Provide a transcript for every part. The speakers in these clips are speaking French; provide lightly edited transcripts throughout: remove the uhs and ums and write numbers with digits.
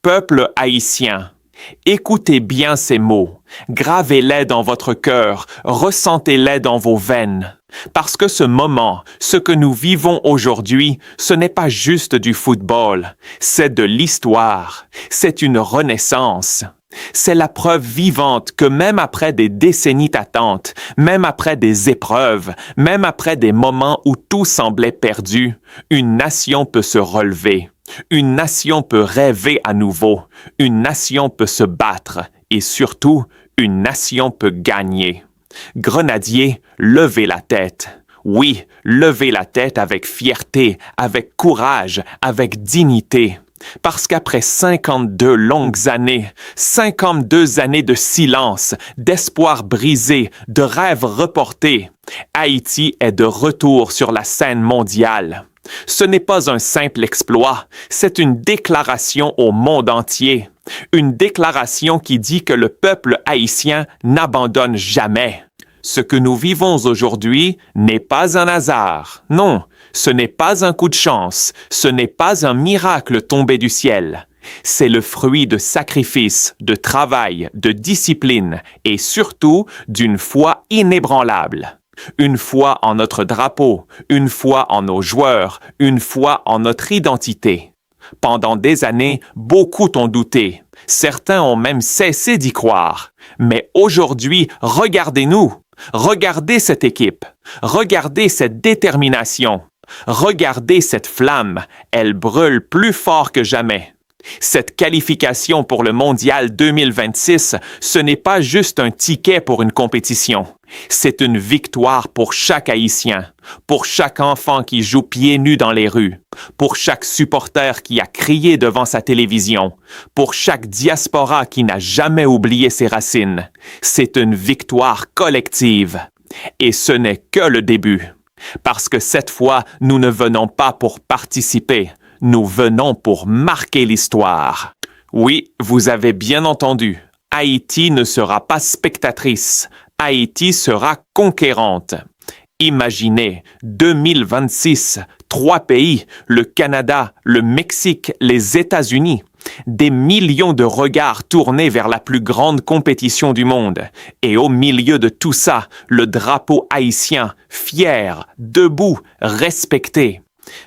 Peuple haïtien, écoutez bien ces mots, gravez-les dans votre cœur, ressentez-les dans vos veines. Parce que ce moment, ce que nous vivons aujourd'hui, ce n'est pas juste du football, c'est de l'histoire, c'est une renaissance. C'est la preuve vivante que même après des décennies d'attente, même après des épreuves, même après des moments où tout semblait perdu, une nation peut se relever. Une nation peut rêver à nouveau, une nation peut se battre et surtout, une nation peut gagner. Grenadiers, levez la tête. Oui, levez la tête avec fierté, avec courage, avec dignité. Parce qu'après 52 longues années, 52 années de silence, d'espoir brisé, de rêves reportés, Haïti est de retour sur la scène mondiale. Ce n'est pas un simple exploit, c'est une déclaration au monde entier. Une déclaration qui dit que le peuple haïtien n'abandonne jamais. Ce que nous vivons aujourd'hui n'est pas un hasard. Non, ce n'est pas un coup de chance. Ce n'est pas un miracle tombé du ciel. C'est le fruit de sacrifices, de travail, de discipline et surtout d'une foi inébranlable. Une foi en notre drapeau, une foi en nos joueurs, une foi en notre identité. Pendant des années, beaucoup ont douté. Certains ont même cessé d'y croire. Mais aujourd'hui, regardez-nous. Regardez cette équipe. Regardez cette détermination. Regardez cette flamme. Elle brûle plus fort que jamais. Cette qualification pour le Mondial 2026, ce n'est pas juste un ticket pour une compétition. C'est une victoire pour chaque Haïtien, pour chaque enfant qui joue pieds nus dans les rues, pour chaque supporter qui a crié devant sa télévision, pour chaque diaspora qui n'a jamais oublié ses racines. C'est une victoire collective. Et ce n'est que le début. Parce que cette fois, nous ne venons pas pour participer. Nous venons pour marquer l'histoire. Oui, vous avez bien entendu. Haïti ne sera pas spectatrice. Haïti sera conquérante. Imaginez, 2026, 3 pays, le Canada, le Mexique, les États-Unis. Des millions de regards tournés vers la plus grande compétition du monde. Et au milieu de tout ça, le drapeau haïtien, fier, debout, respecté.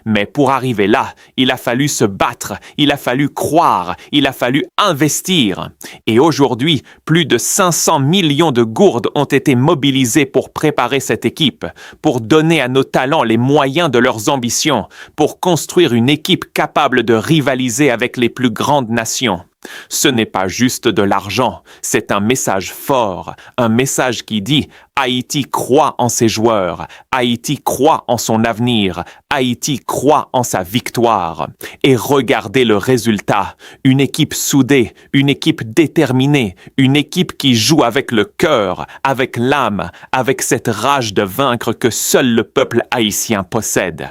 Mais pour arriver là, il a fallu se battre, il a fallu croire, il a fallu investir. Et aujourd'hui, plus de 500 millions de gourdes ont été mobilisées pour préparer cette équipe, pour donner à nos talents les moyens de leurs ambitions, pour construire une équipe capable de rivaliser avec les plus grandes nations. Ce n'est pas juste de l'argent, c'est un message fort, un message qui dit « Haïti croit en ses joueurs, Haïti croit en son avenir, Haïti croit en sa victoire. » Et regardez le résultat, une équipe soudée, une équipe déterminée, une équipe qui joue avec le cœur, avec l'âme, avec cette rage de vaincre que seul le peuple haïtien possède.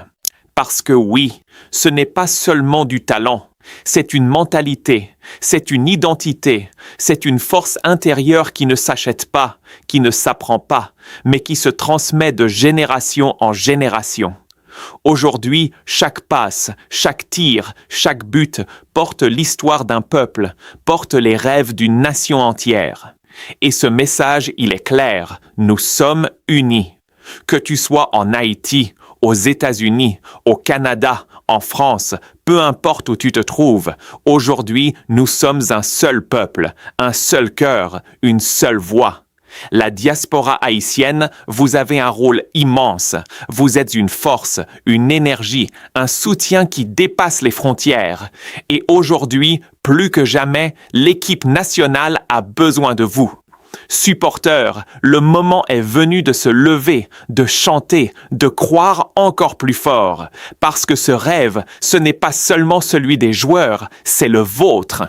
Parce que oui, ce n'est pas seulement du talent. C'est une mentalité, c'est une identité, c'est une force intérieure qui ne s'achète pas, qui ne s'apprend pas, mais qui se transmet de génération en génération. Aujourd'hui, chaque passe, chaque tir, chaque but porte l'histoire d'un peuple, porte les rêves d'une nation entière. Et ce message, il est clair, nous sommes unis. Que tu sois en Haïti, aux États-Unis, au Canada, en France, peu importe où tu te trouves, aujourd'hui, nous sommes un seul peuple, un seul cœur, une seule voix. La diaspora haïtienne, vous avez un rôle immense. Vous êtes une force, une énergie, un soutien qui dépasse les frontières. Et aujourd'hui, plus que jamais, l'équipe nationale a besoin de vous. Supporters, le moment est venu de se lever, de chanter, de croire encore plus fort. Parce que ce rêve, ce n'est pas seulement celui des joueurs, c'est le vôtre.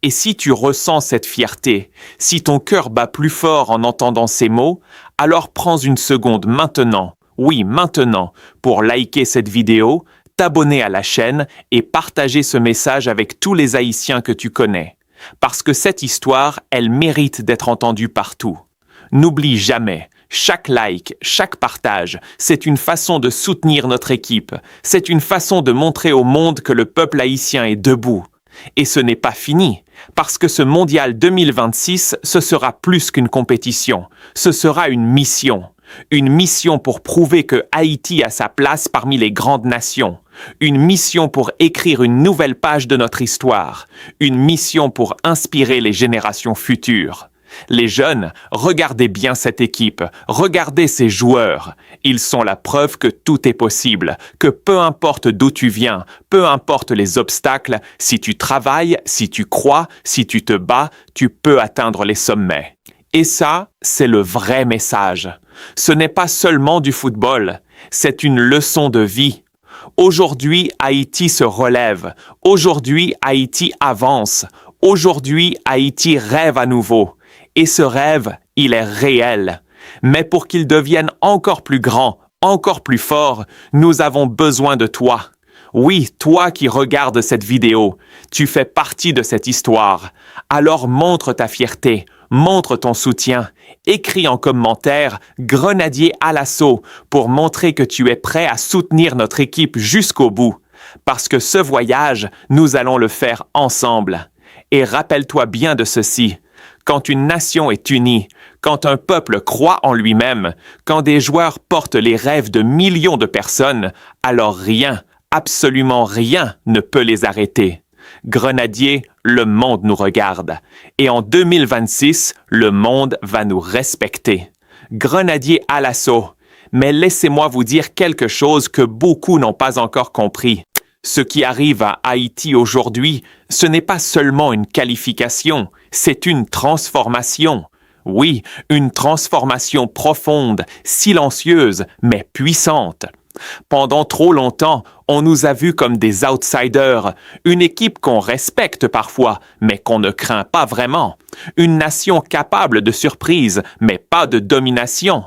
Et si tu ressens cette fierté, si ton cœur bat plus fort en entendant ces mots, alors prends une seconde maintenant, oui maintenant, pour liker cette vidéo, t'abonner à la chaîne et partager ce message avec tous les Haïtiens que tu connais. Parce que cette histoire, elle mérite d'être entendue partout. N'oublie jamais, chaque like, chaque partage, c'est une façon de soutenir notre équipe. C'est une façon de montrer au monde que le peuple haïtien est debout. Et ce n'est pas fini, parce que ce mondial 2026, ce sera plus qu'une compétition, ce sera une mission. Une mission pour prouver que Haïti a sa place parmi les grandes nations. Une mission pour écrire une nouvelle page de notre histoire. Une mission pour inspirer les générations futures. Les jeunes, regardez bien cette équipe, regardez ces joueurs. Ils sont la preuve que tout est possible, que peu importe d'où tu viens, peu importe les obstacles, si tu travailles, si tu crois, si tu te bats, tu peux atteindre les sommets. Et ça, c'est le vrai message. Ce n'est pas seulement du football, c'est une leçon de vie. Aujourd'hui, Haïti se relève. Aujourd'hui, Haïti avance. Aujourd'hui, Haïti rêve à nouveau. Et ce rêve, il est réel. Mais pour qu'il devienne encore plus grand, encore plus fort, nous avons besoin de toi. Oui, toi qui regardes cette vidéo, tu fais partie de cette histoire. Alors montre ta fierté, montre ton soutien. Écris en commentaire « Grenadier à l'assaut » pour montrer que tu es prêt à soutenir notre équipe jusqu'au bout. Parce que ce voyage, nous allons le faire ensemble. Et rappelle-toi bien de ceci. Quand une nation est unie, quand un peuple croit en lui-même, quand des joueurs portent les rêves de millions de personnes, alors rien, absolument rien ne peut les arrêter. Grenadier, le monde nous regarde. Et en 2026, le monde va nous respecter. Grenadier à l'assaut. Mais laissez-moi vous dire quelque chose que beaucoup n'ont pas encore compris. Ce qui arrive à Haïti aujourd'hui, ce n'est pas seulement une qualification, c'est une transformation. Oui, une transformation profonde, silencieuse, mais puissante. Pendant trop longtemps, on nous a vus comme des outsiders, une équipe qu'on respecte parfois, mais qu'on ne craint pas vraiment. Une nation capable de surprise, mais pas de domination.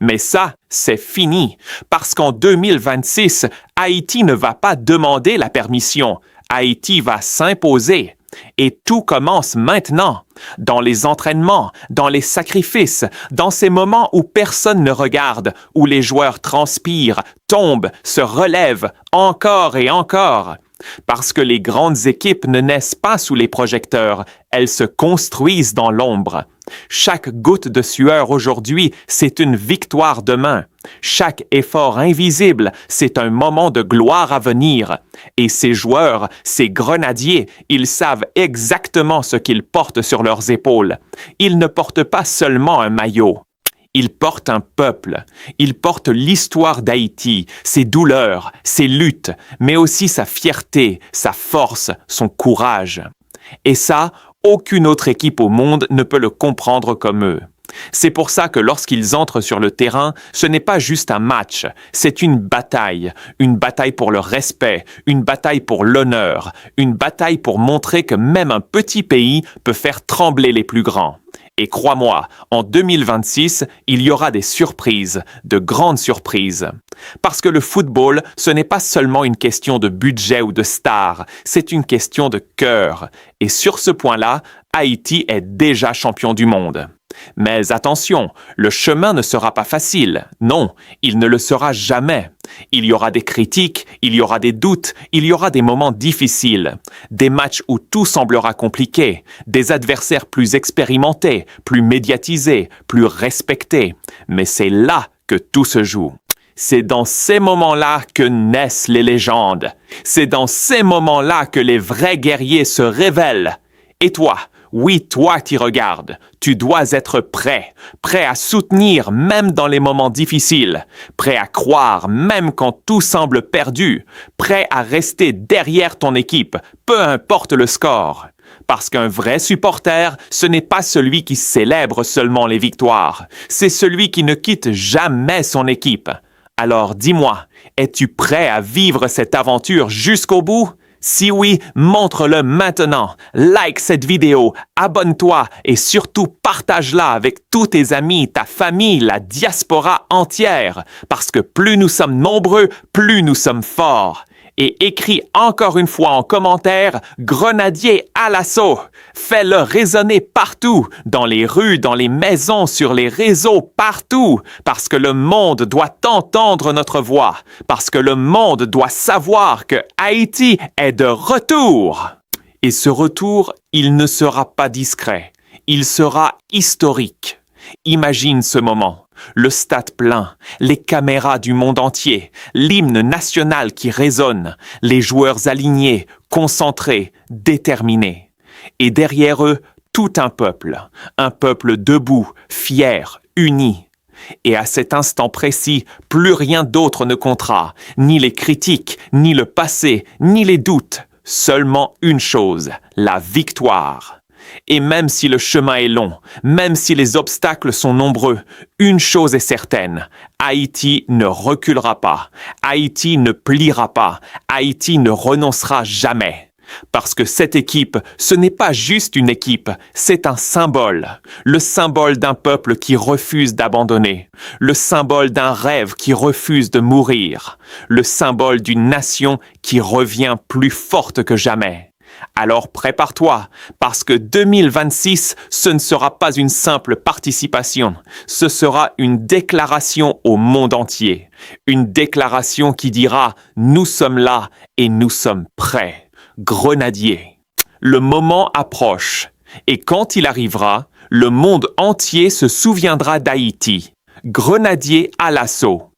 Mais ça, c'est fini, parce qu'en 2026, Haïti ne va pas demander la permission. Haïti va s'imposer. Et tout commence maintenant, dans les entraînements, dans les sacrifices, dans ces moments où personne ne regarde, où les joueurs transpirent, tombent, se relèvent, encore et encore. Parce que les grandes équipes ne naissent pas sous les projecteurs, elles se construisent dans l'ombre. Chaque goutte de sueur aujourd'hui, c'est une victoire demain. Chaque effort invisible, c'est un moment de gloire à venir. Et ces joueurs, ces grenadiers, ils savent exactement ce qu'ils portent sur leurs épaules. Ils ne portent pas seulement un maillot. Ils portent un peuple, ils portent l'histoire d'Haïti, ses douleurs, ses luttes, mais aussi sa fierté, sa force, son courage. Et ça, aucune autre équipe au monde ne peut le comprendre comme eux. C'est pour ça que lorsqu'ils entrent sur le terrain, ce n'est pas juste un match, c'est une bataille pour le respect, une bataille pour l'honneur, une bataille pour montrer que même un petit pays peut faire trembler les plus grands. Et crois-moi, en 2026, il y aura des surprises, de grandes surprises. Parce que le football, ce n'est pas seulement une question de budget ou de stars, c'est une question de cœur. Et sur ce point-là, Haïti est déjà champion du monde. Mais attention, le chemin ne sera pas facile. Non, il ne le sera jamais. Il y aura des critiques, il y aura des doutes, il y aura des moments difficiles, des matchs où tout semblera compliqué, des adversaires plus expérimentés, plus médiatisés, plus respectés. Mais c'est là que tout se joue. C'est dans ces moments-là que naissent les légendes. C'est dans ces moments-là que les vrais guerriers se révèlent. Et toi, oui, toi qui regardes, tu dois être prêt, prêt à soutenir même dans les moments difficiles, prêt à croire même quand tout semble perdu, prêt à rester derrière ton équipe, peu importe le score. Parce qu'un vrai supporter, ce n'est pas celui qui célèbre seulement les victoires, c'est celui qui ne quitte jamais son équipe. Alors dis-moi, es-tu prêt à vivre cette aventure jusqu'au bout? Si oui, montre-le maintenant, like cette vidéo, abonne-toi et surtout partage-la avec tous tes amis, ta famille, la diaspora entière, parce que plus nous sommes nombreux, plus nous sommes forts. Et écris encore une fois en commentaire « Grenadier à l'assaut ». Fais-le résonner partout, dans les rues, dans les maisons, sur les réseaux, partout, parce que le monde doit entendre notre voix, parce que le monde doit savoir que Haïti est de retour. Et ce retour, il ne sera pas discret, il sera historique. Imagine ce moment, le stade plein, les caméras du monde entier, l'hymne national qui résonne, les joueurs alignés, concentrés, déterminés. Et derrière eux, tout un peuple debout, fier, uni. Et à cet instant précis, plus rien d'autre ne comptera, ni les critiques, ni le passé, ni les doutes. Seulement une chose, la victoire. Et même si le chemin est long, même si les obstacles sont nombreux, une chose est certaine, Haïti ne reculera pas, Haïti ne pliera pas, Haïti ne renoncera jamais. Parce que cette équipe, ce n'est pas juste une équipe, c'est un symbole. Le symbole d'un peuple qui refuse d'abandonner. Le symbole d'un rêve qui refuse de mourir. Le symbole d'une nation qui revient plus forte que jamais. Alors prépare-toi, parce que 2026, ce ne sera pas une simple participation, ce sera une déclaration au monde entier. Une déclaration qui dira « Nous sommes là et nous sommes prêts ». Grenadier. Le moment approche, et quand il arrivera, le monde entier se souviendra d'Haïti. Grenadier à l'assaut.